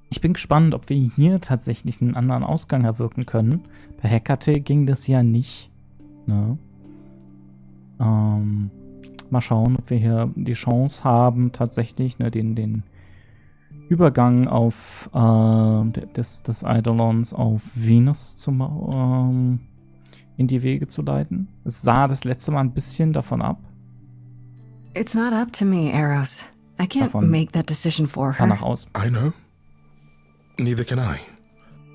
Ich bin gespannt, ob wir hier tatsächlich einen anderen Ausgang erwirken können. Bei Hecate ging das ja nicht. Ne? Mal schauen, ob wir hier die Chance haben, tatsächlich den Übergang auf des Eidolons auf Venus in die Wege zu leiten. Es sah das letzte Mal ein bisschen davon ab. It's not up to me, Eros. I can't make that decision for her. Danach aus. I know. Neither can I.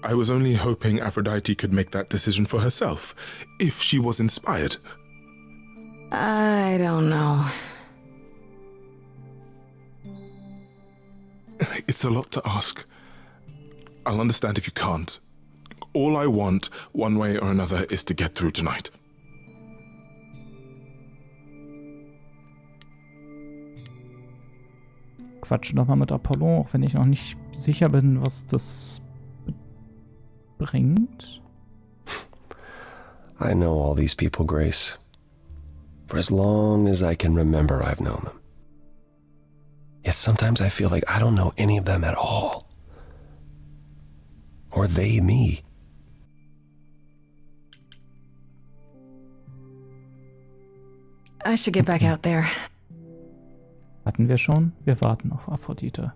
I was only hoping Aphrodite could make that decision for herself, if she was inspired. I don't know. It's a lot to ask. I'll understand if you can't. All I want, one way or another, is to get through tonight. Quatsch nochmal mit Apollo, auch wenn ich noch nicht sicher bin, was das bringt. I know all these people, Grace. For as long as I can remember, I've known them. Yet sometimes I feel like I don't know any of them at all. Or they me. I should get back out there. Hatten wir schon? Wir warten auf Aphrodite.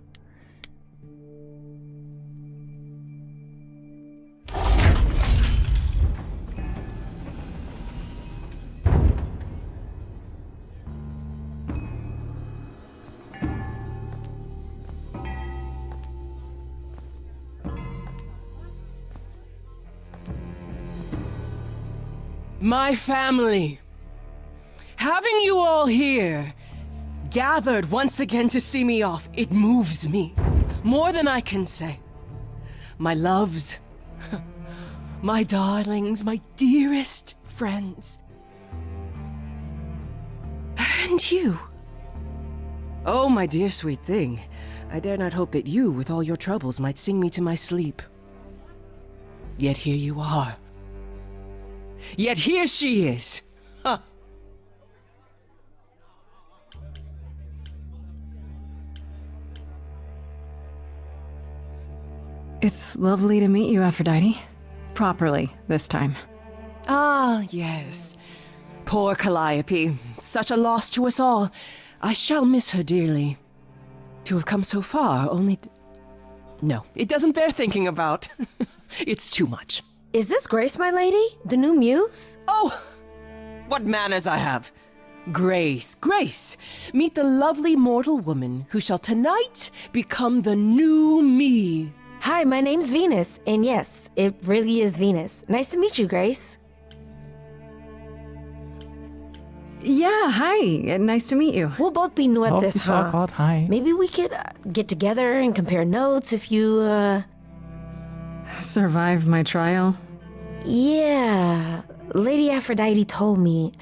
My family. Having you all here, gathered once again to see me off, it moves me. More than I can say. My loves, my darlings, my dearest friends. And you. Oh, my dear sweet thing. I dare not hope that you, with all your troubles, might sing me to my sleep. Yet here you are. Yet here she is. Huh. It's lovely to meet you, Aphrodite. Properly, this time. Ah, yes. Poor Calliope. Such a loss to us all. I shall miss her dearly. To have come so far, only... No, it doesn't bear thinking about. It's too much. Is this Grace, my lady? The new muse? Oh, what manners I have. Grace, Grace. Meet the lovely mortal woman who shall tonight become the new me. Hi, my name's Venus, and yes, it really is Venus. Nice to meet you, Grace. Yeah, hi. Nice to meet you. We'll both be new at this, huh? God, hi. Maybe we could get together and compare notes if you, Survive my trial? Yeah. Lady Aphrodite told me.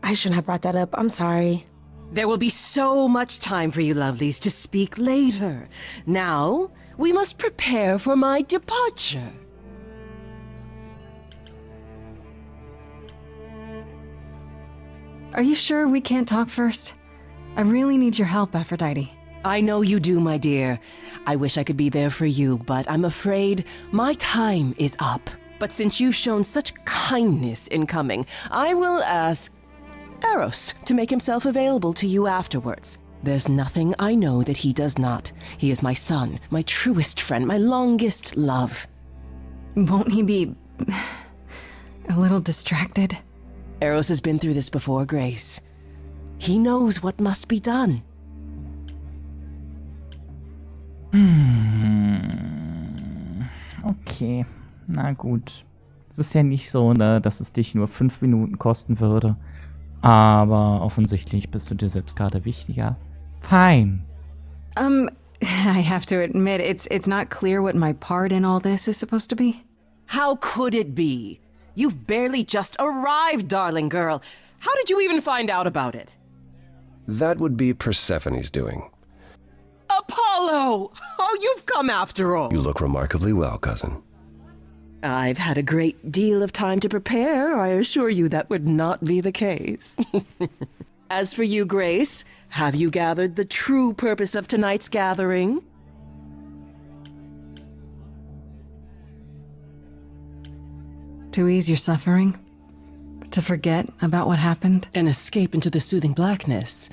I shouldn't have brought that up. I'm sorry. There will be so much time for you lovelies to speak later. Now, we must prepare for my departure. Are you sure we can't talk first? I really need your help, Aphrodite. I know you do, my dear. I wish I could be there for you, but I'm afraid my time is up. But since you've shown such kindness in coming, I will ask Eros to make himself available to you afterwards. There's nothing I know that he does not. He is my son, my truest friend, my longest love. Won't he be... a little distracted? Eros has been through this before, Grace. He knows what must be done. Okay, na gut. Es ist ja nicht so, ne, dass es dich nur 5 Minuten kosten würde. Aber offensichtlich bist du dir selbst gerade wichtiger. Fine. I have to admit, it's not clear what my part in all this is supposed to be. How could it be? You've barely just arrived, darling girl. How did you even find out about it? That would be Persephone's doing. Apollo! Oh, you've come after all. You look remarkably well, cousin. I've had a great deal of time to prepare. I assure you that would not be the case. As for you, Grace, have you gathered the true purpose of tonight's gathering? To ease your suffering? To forget about what happened? An escape into the soothing blackness.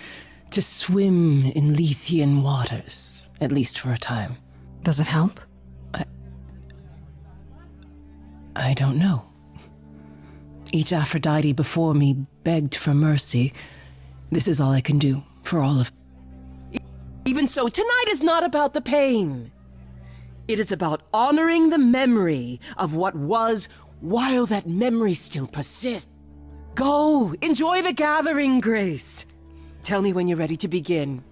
To swim in Lethean waters, at least for a time. Does it help? I don't know. Each Aphrodite before me begged for mercy. This is all I can do for all of... Even so, tonight is not about the pain. It is about honoring the memory of what was while that memory still persists. Go, enjoy the gathering, Grace. Tell me when you're ready to begin.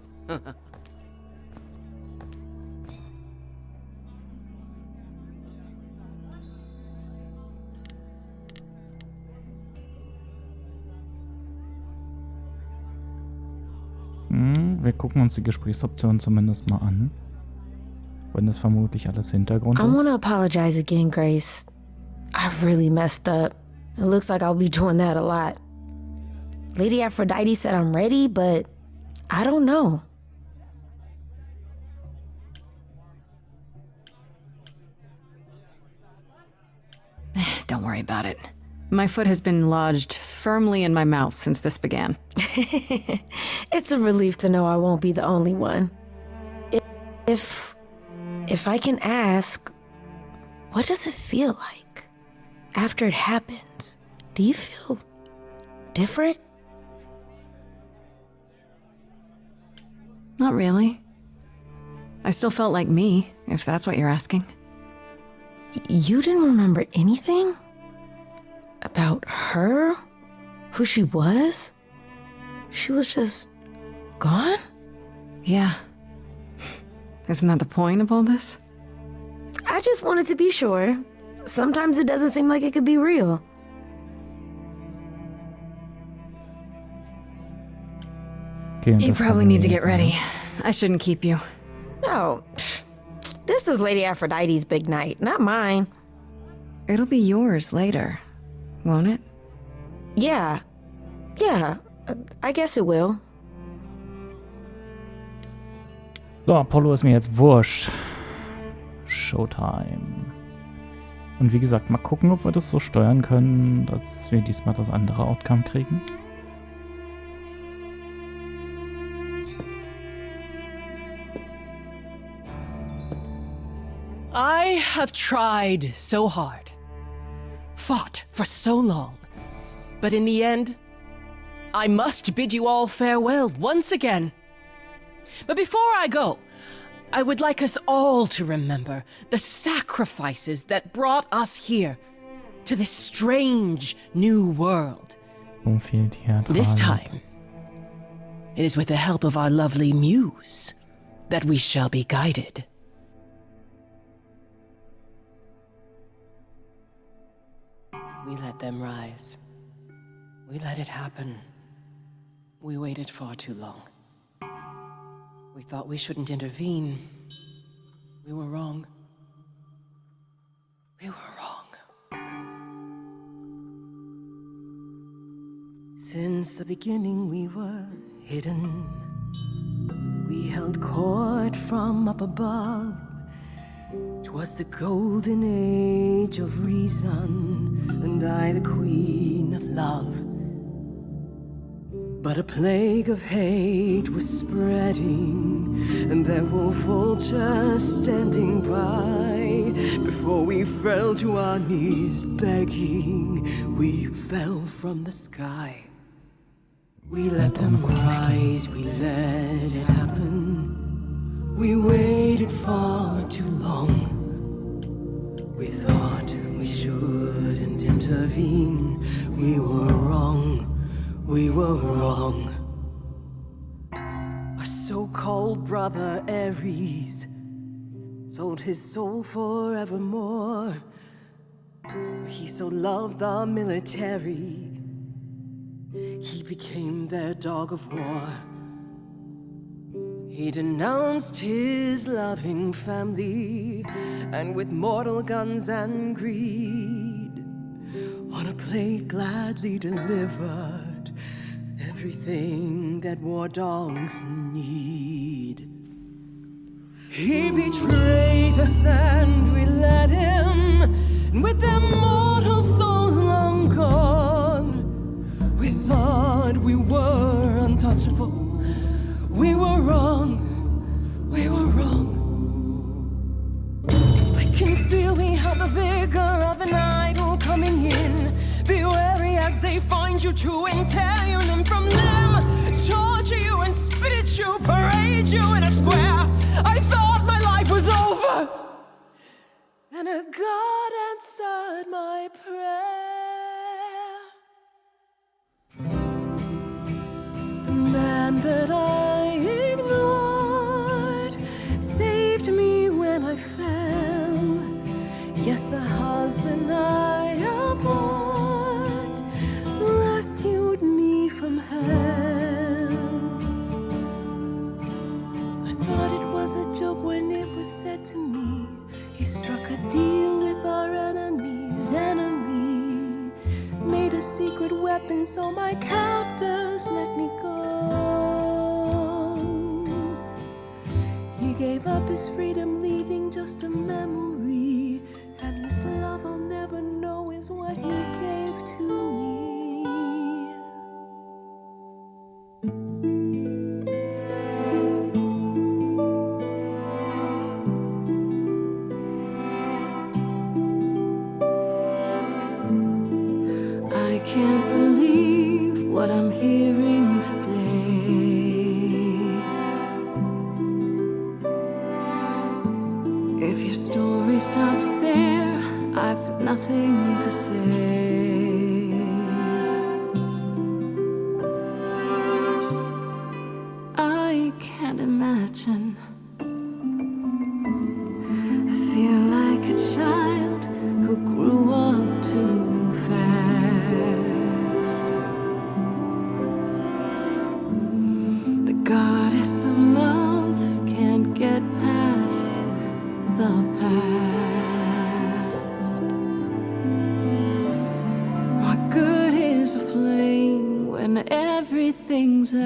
Wir gucken uns die Gesprächsoptionen zumindest mal an. Wenn das vermutlich alles Hintergrund I want ist. to apologize again, Grace. I really messed up. It looks like I'll be doing that a lot. Lady Aphrodite said I'm ready, but I don't know. Don't worry about it. My foot has been lodged firmly in my mouth since this began. It's a relief to know I won't be the only one. If I can ask, what does it feel like after it happens? Do you feel different? Not really. I still felt like me, if that's what you're asking. You didn't remember anything? About her? Who she was? She was just gone? Yeah. Isn't that the point of all this? I just wanted to be sure. Sometimes it doesn't seem like it could be real. Okay, You probably need to get ready. I shouldn't keep you. No, this is Lady Aphrodite's big night, not mine. It'll be yours later, won't it? Yeah, I guess it will. So, Apollo ist mir jetzt wurscht. Showtime. Und wie gesagt, mal gucken, ob wir das so steuern können, dass wir diesmal das andere Outcome kriegen. I have tried so hard, fought for so long, but in the end, I must bid you all farewell once again. But before I go, I would like us all to remember the sacrifices that brought us here, to this strange new world. So viel Theater. This time, it is with the help of our lovely Muse that we shall be guided. We let them rise. We let it happen. We waited far too long. We thought we shouldn't intervene. We were wrong. We were wrong. Since the beginning we were hidden. We held court from up above. 'Twas the golden age of reason, and I the queen of love. But a plague of hate was spreading, and there were vultures standing by. Before we fell to our knees begging, we fell from the sky. We let them rise, we let it happen. We waited far too long. We thought we shouldn't intervene. We were wrong. We were wrong. Our so-called brother Ares sold his soul forevermore. He so loved the military, he became their dog of war. He denounced his loving family, and with mortal guns and greed, on a plate gladly delivered everything that war dogs need. He betrayed us and we let him, and with their mortal souls long gone, we thought we were untouchable. We were wrong, we were wrong. I can feel we have the vigor of an idol coming in. Be wary as they find you to tear you limb from limb, torture you and spit at you, parade you in a square. I thought my life was over, and a God answered my prayer. The man that I ignored saved me when I fell. Yes, the husband I abhorred rescued me from hell. I thought it was a joke when it was said to me, he struck a deal with our enemy's enemy, made a secret weapon so my captors let me go. He gave up his freedom, leaving just a memory, and this love I'll never know is what he gave to me. I can't believe what I'm hearing today. If your story stops there, I've nothing to say. I can't imagine. I feel like a child who grew up too fast. The goddess of love can't get past the past. What good is a flame when everything's ash?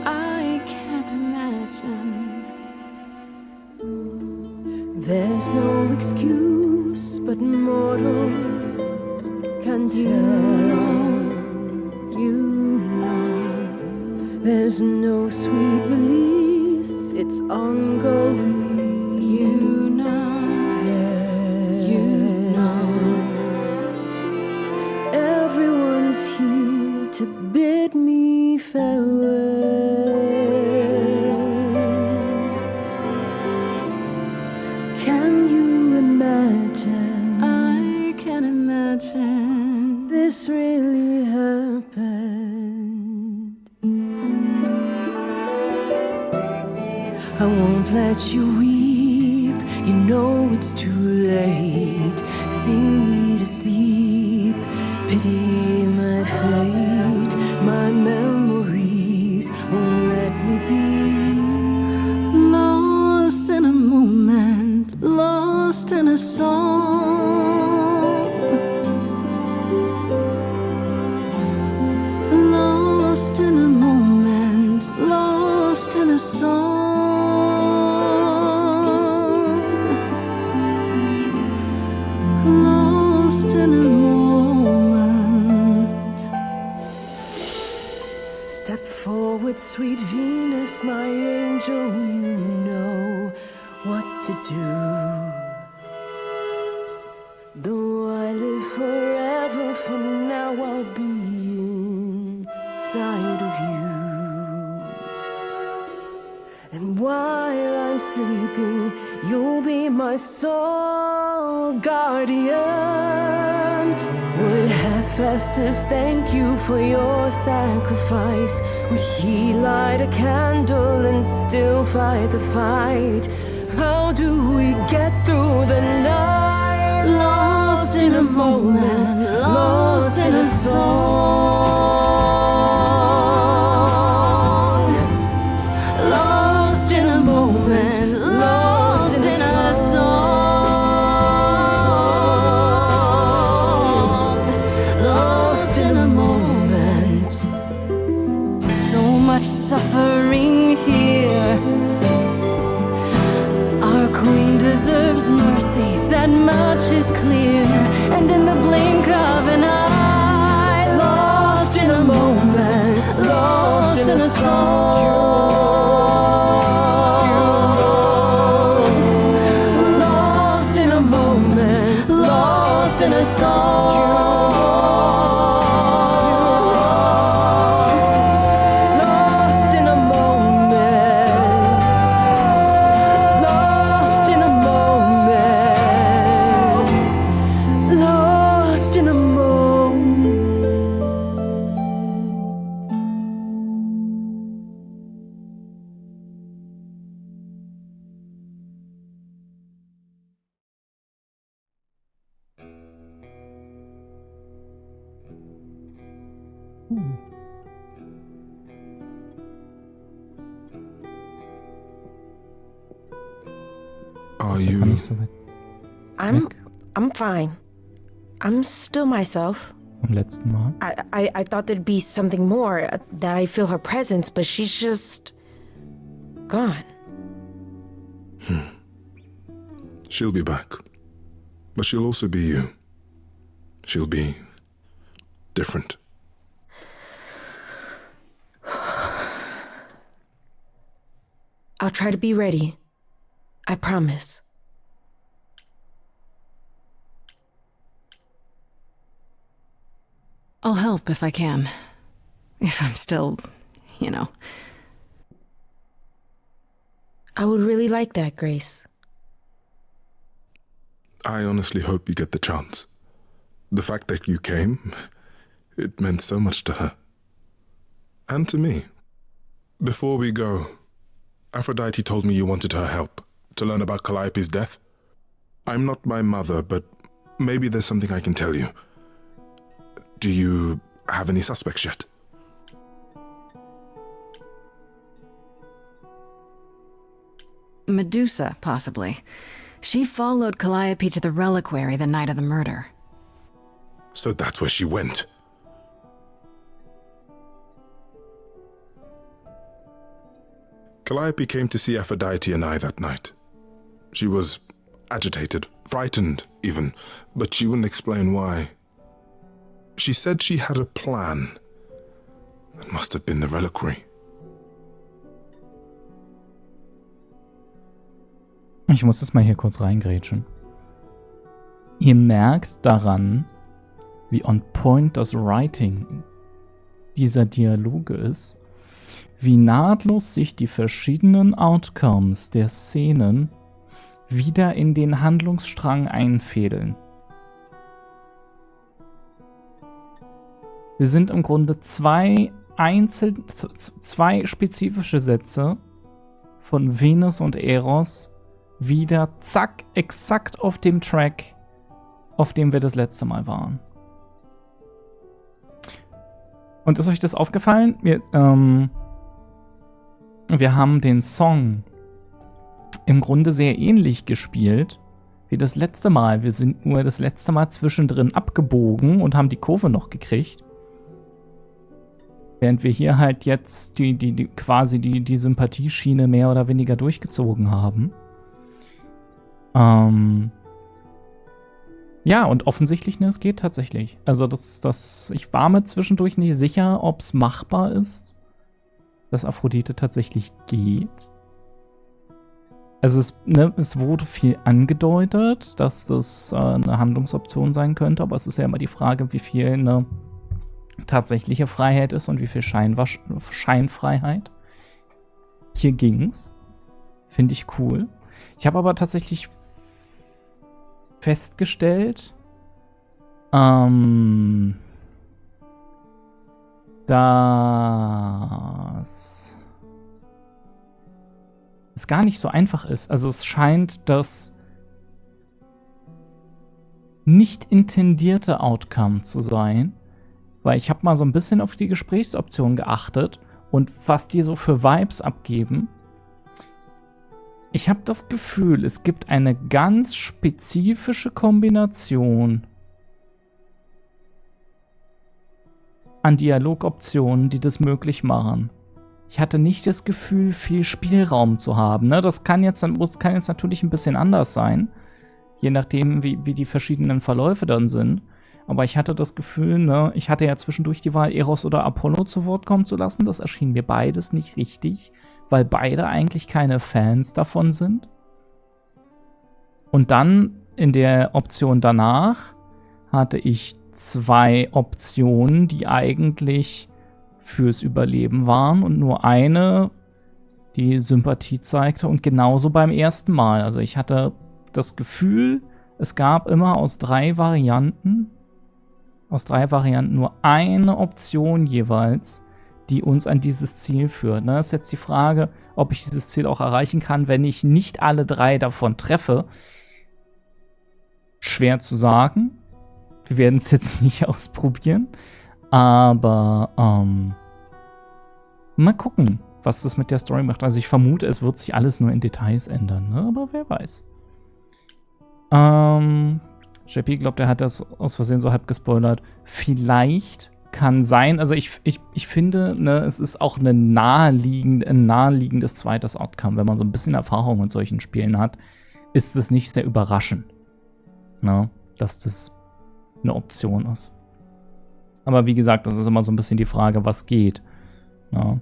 I can't imagine. There's no excuse, but mortals can tell. You know. There's no sweet release, it's ongoing. You know. You know. Everyone's here to bid me farewell. Can you imagine? I can imagine. This really happened. I won't let you weep, you know it's too late. Sing me to sleep, pity my fate. My memories won't let me be. Lost in a moment, lost in a song. Lost in a moment, lost in a song. Lost in a moment. Step forward, sweet Venus, my angel, you know what to do. Though I live forever, for now I'll be inside of you. And while I'm sleeping, you'll be my soul guardian. Would Hephaestus thank you for your sacrifice? Would he light a candle and still fight the fight? How do we get through the night? Lost in a moment, lost in a song. was clear, and in the blink of an eye, lost in a moment, lost in a song, lost in a moment, lost in a song. Are Das war you... nicht so weit I'm fine. I'm still myself. vom letzten Mal. I thought there'd be something more, that I feel her presence, but she's just gone. She'll be back. But she'll also be you. She'll be different. I'll try to be ready. I promise. I'll help if I can. If I'm still, you know. I would really like that, Grace. I honestly hope you get the chance. The fact that you came, it meant so much to her. And to me. Before we go, Aphrodite told me you wanted her help to learn about Calliope's death. I'm not my mother, but maybe there's something I can tell you. Do you have any suspects yet? Medusa, possibly. She followed Calliope to the reliquary the night of the murder. So that's where she went. Calliope came to see Aphrodite and I that night. She was agitated, frightened even, but she wouldn't explain why. She said she had a plan. That must have been the reliquary. Ich muss das mal hier kurz reingrätschen. Ihr merkt daran, wie on point das Writing dieser Dialoge ist, wie nahtlos sich die verschiedenen Outcomes der Szenen wieder in den Handlungsstrang einfädeln. Wir sind im Grunde zwei spezifische Sätze von Venus und Eros wieder zack, exakt auf dem Track, auf dem wir das letzte Mal waren. Und ist euch das aufgefallen? Wir haben den Song im Grunde sehr ähnlich gespielt wie das letzte Mal. Wir sind nur das letzte Mal zwischendrin abgebogen und haben die Kurve noch gekriegt. Während wir hier halt jetzt quasi die Sympathieschiene mehr oder weniger durchgezogen haben. Ja, und offensichtlich, ne, es geht tatsächlich. Also ich war mir zwischendurch nicht sicher, ob es machbar ist, dass Aphrodite tatsächlich geht. Also es wurde viel angedeutet, dass das eine Handlungsoption sein könnte, aber es ist ja immer die Frage, wie viel eine tatsächliche Freiheit ist und wie viel Scheinfreiheit. Hier ging's. Finde ich cool. Ich habe aber tatsächlich festgestellt, dass es gar nicht so einfach ist. Also es scheint das nicht intendierte Outcome zu sein, weil ich habe mal so ein bisschen auf die Gesprächsoption geachtet und was die so für Vibes abgeben. Ich habe das Gefühl, es gibt eine ganz spezifische Kombination an Dialogoptionen, die das möglich machen. Ich hatte nicht das Gefühl, viel Spielraum zu haben. Ne? Das kann jetzt natürlich ein bisschen anders sein. je nachdem, wie die verschiedenen Verläufe dann sind. Aber ich hatte das Gefühl, ne, ich hatte ja zwischendurch die Wahl, Eros oder Apollo zu Wort kommen zu lassen. Das erschien mir beides nicht richtig, weil beide eigentlich keine Fans davon sind. Und dann in der Option danach hatte ich 2 Optionen, die eigentlich fürs Überleben waren und nur eine, die Sympathie zeigte, und genauso beim ersten Mal. Also ich hatte das Gefühl, es gab immer aus 3 Varianten nur eine Option jeweils, die uns an dieses Ziel führt. Das ist jetzt die Frage, ob ich dieses Ziel auch erreichen kann, wenn ich nicht alle 3 davon treffe. Schwer zu sagen. Wir werden es jetzt nicht ausprobieren. Aber mal gucken, was das mit der Story macht. Also ich vermute, es wird sich alles nur in Details ändern, ne? Aber wer weiß. JP glaubt, er hat das aus Versehen so halb gespoilert. Vielleicht kann sein, also ich finde, ne, es ist auch ein naheliegendes zweites Outcome. Wenn man so ein bisschen Erfahrung mit solchen Spielen hat, ist es nicht sehr überraschend, ne, dass das eine Option ist. Aber wie gesagt, das ist immer so ein bisschen die Frage, was geht. Ne?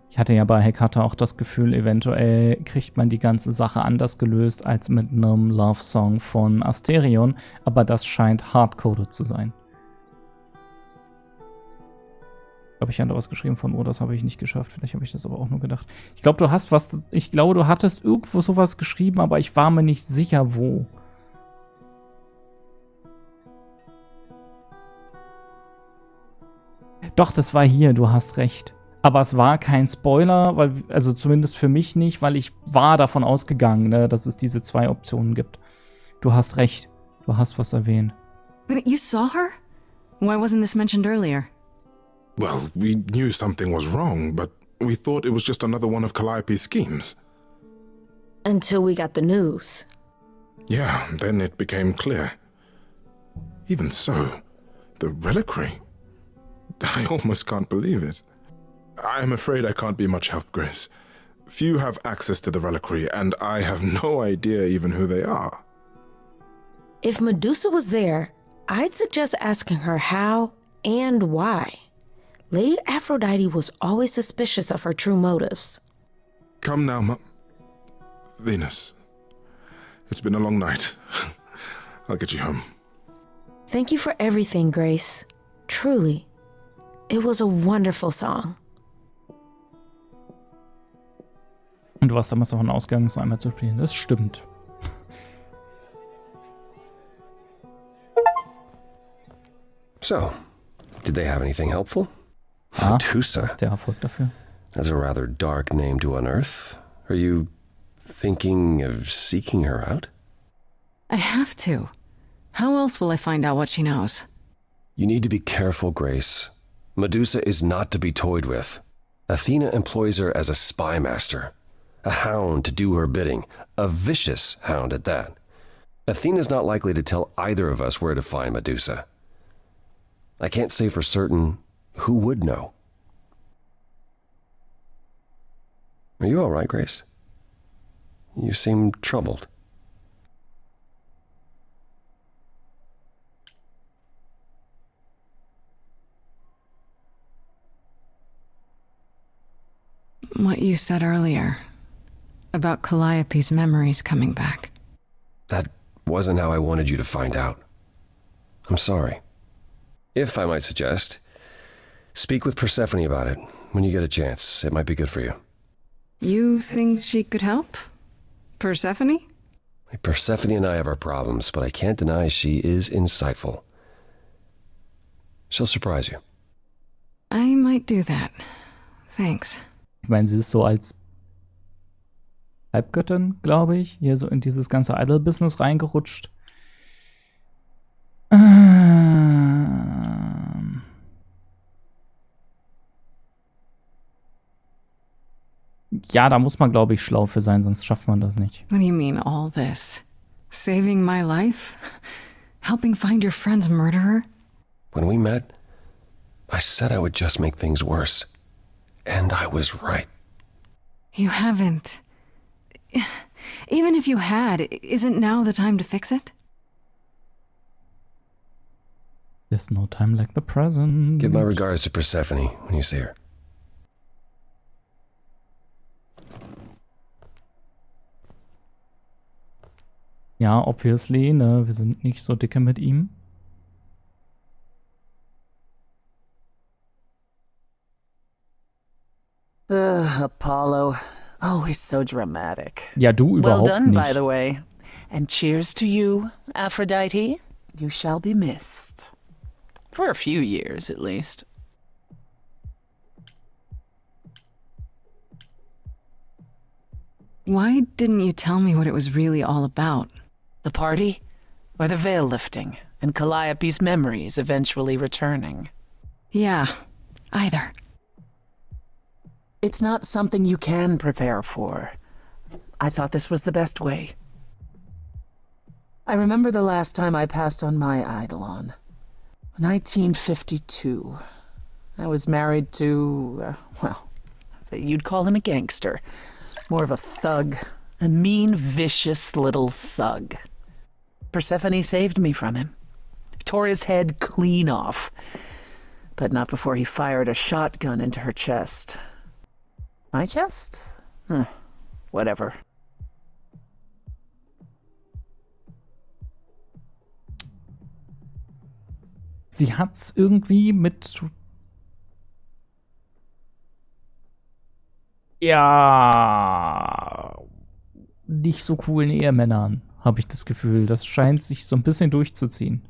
Ich hatte ja bei Hekata auch das Gefühl, eventuell kriegt man die ganze Sache anders gelöst als mit einem Love-Song von Asterion, aber das scheint hardcoded zu sein. Ich glaube, ich hatte was geschrieben von, das habe ich nicht geschafft. Vielleicht habe ich das aber auch nur gedacht. Ich glaube, du hattest irgendwo sowas geschrieben, aber ich war mir nicht sicher, wo. Doch, das war hier, du hast recht. Aber es war kein Spoiler, also zumindest für mich nicht, weil ich war davon ausgegangen, ne, dass es diese 2 Optionen gibt. Du hast recht. Du hast was erwähnt. You saw her? Why wasn't this mentioned earlier? Well, we knew something was wrong, but we thought it was just another one of Calliope's schemes. Until we got the news. Yeah, then it became clear. Even so, the reliquary. I almost can't believe it. I'm afraid I can't be much help, Grace. Few have access to the reliquary, and I have no idea even who they are. If Medusa was there, I'd suggest asking her how and why. Lady Aphrodite was always suspicious of her true motives. Come now, Venus. It's been a long night. I'll get you home. Thank you for everything, Grace. Truly. It was a wonderful song. Und du warst damals davon ausgegangen, es noch einmal zu spielen. Das stimmt. So, did they have anything helpful? Medusa. Das ist der Erfolg dafür. That's a rather dark name to unearth. Are you thinking of seeking her out? I have to. How else will I find out what she knows? You need to be careful, Grace. Medusa is not to be toyed with. Athena employs her as a spy master. A hound to do her bidding. A vicious hound at that. Athena's not likely to tell either of us where to find Medusa. I can't say for certain who would know. Are you all right, Grace? You seem troubled. What you said earlier about Calliope's memories coming back. That wasn't how I wanted you to find out. I'm sorry. If I might suggest, speak with Persephone about it when you get a chance. It might be good for you. You think she could help? Persephone? Persephone and I have our problems, but I can't deny she is insightful. She'll surprise you. I might do that. Thanks. Ich meine, sie ist so als Halbgöttin, glaube ich, hier so in dieses ganze Idol-Business reingerutscht. Ja, da muss man, glaube ich, schlau für sein, sonst schafft man das nicht. What do you mean, all this? Saving my life? Helping find your friend's murderer? When we met, I said I would just make things worse. And I was right. You haven't. Even if you had, isn't now the time to fix it? There's no time like the present. Give my regards to Persephone when you see her. Ja, obviously, ne, wir sind nicht so dicke mit ihm. Apollo. Always so dramatic. Ja, du Well überhaupt done, nicht. by the way. And cheers to you, Aphrodite. You shall be missed. For a few years, at least. Why didn't you tell me what it was really all about? The party? Or the veil lifting, and Calliope's memories eventually returning? Yeah, either. It's not something you can prepare for. I thought this was the best way. I remember the last time I passed on my Eidolon. 1952. I was married to, well, I'd say you'd call him a gangster. More of a thug. A mean, vicious little thug. Persephone saved me from him. Tore his head clean off. But not before he fired a shotgun into her chest. My chest? Whatever. Sie hat's irgendwie mit. Ja. Nicht so coolen Ehemännern, habe ich das Gefühl. Das scheint sich so ein bisschen durchzuziehen.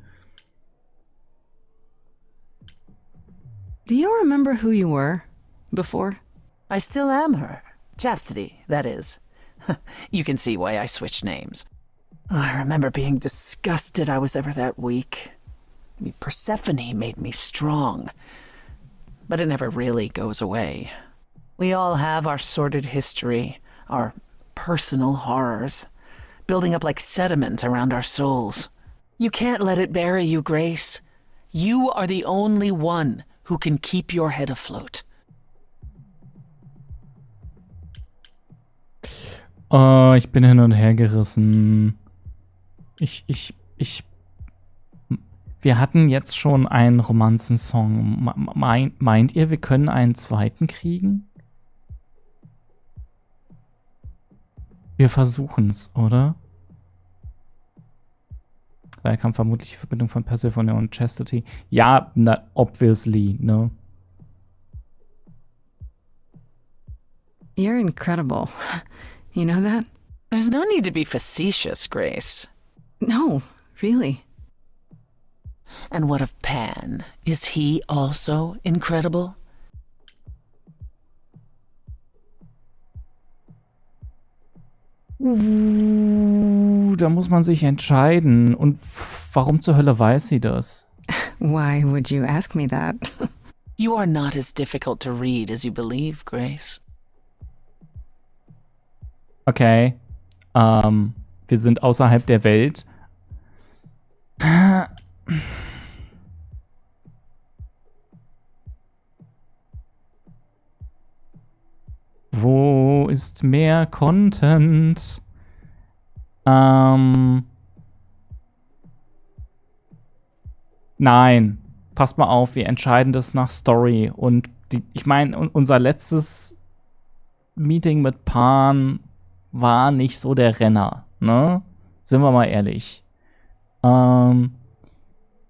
Do you remember who you were before? I still am her. Chastity, that is. You can see why I switched names. I remember being disgusted I was ever that weak. Persephone made me strong. But it never really goes away. We all have our sordid history, our personal horrors, building up like sediment around our souls. You can't let it bury you, Grace. You are the only one who can keep your head afloat. Ich bin hin und her gerissen. Wir hatten jetzt schon einen Romanzensong. Meint ihr, wir können einen zweiten kriegen? Wir versuchen's, oder? Daher kam vermutlich die Verbindung von Persephone und Chastity. Ja, obviously, ne? You're incredible. You know that? There's no need to be facetious, Grace. No, really. And what of Pan? Is he also incredible? Da muss man sich entscheiden. Und warum zur Hölle weiß sie das? Why would you ask me that? You are not as difficult to read as you believe, Grace. Okay. Wir sind außerhalb der Welt. Wo ist mehr Content? Nein. Passt mal auf, wir entscheiden das nach Story. Und ich meine, unser letztes Meeting mit Pan war nicht so der Renner, ne? Sind wir mal ehrlich.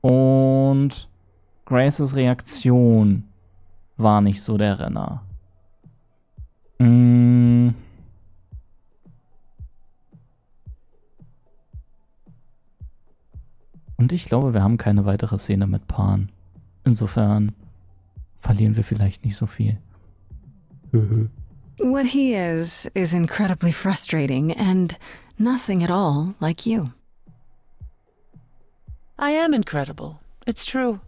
Und Graces Reaktion war nicht so der Renner. Und ich glaube, wir haben keine weitere Szene mit Pan. Insofern verlieren wir vielleicht nicht so viel. What he is incredibly frustrating and nothing at all like you. I am incredible. It's true.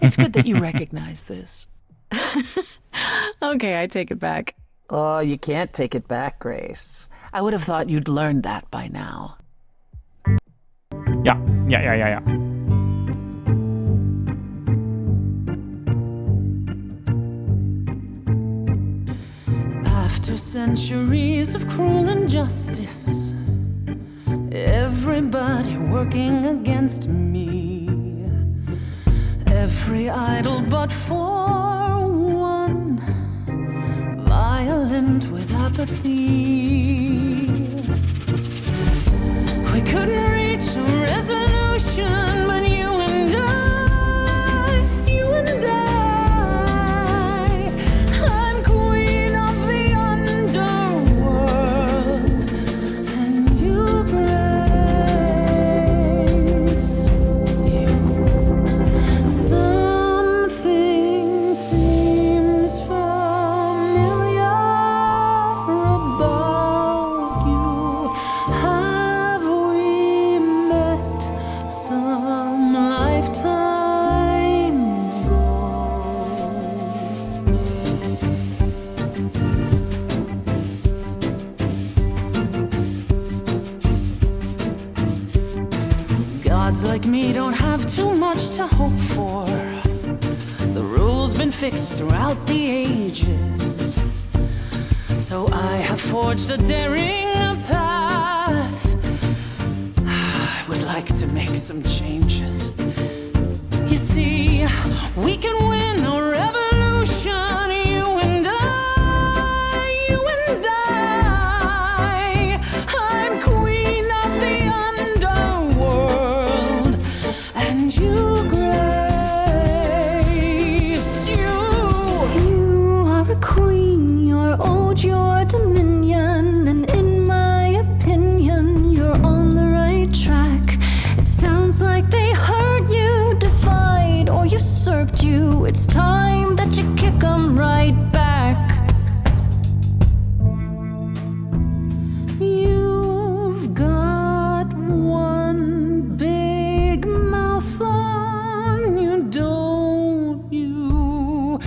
It's good that you recognize this. Okay, I take it back. Oh, you can't take it back, Grace. I would have thought you'd learned that by now. Ja. After centuries of cruel injustice, everybody working against me, every idol but for one, violent with apathy. We couldn't reach a resolution, but you and I, I'm queen of the underworld, and you grace you. Something seems familiar about you. Have we met some lifetime ago? Gods like me don't have too much to hope for. The rules been fixed throughout the ages, so I have forged a daring path. I would like to make some changes. You see, we can win a revolution, you and I, you and I. I'm queen of the underworld, and you grace you. You are a queen, you're old, your dominion, and in my opinion, you're on the right track. It sounds like they heard you, defied or usurped you. It's time that you kick 'em right back. You've got one big mouth on you, don't you?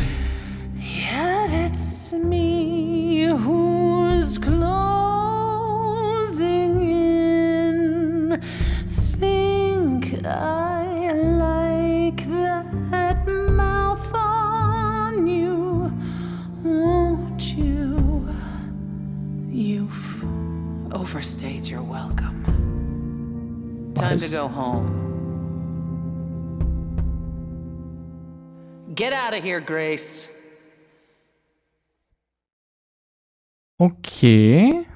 Yet it's me who's closing in. Think I like that mouth on you, won't you? You've overstayed your welcome. Time to go home. Get out of here, Grace. Okay.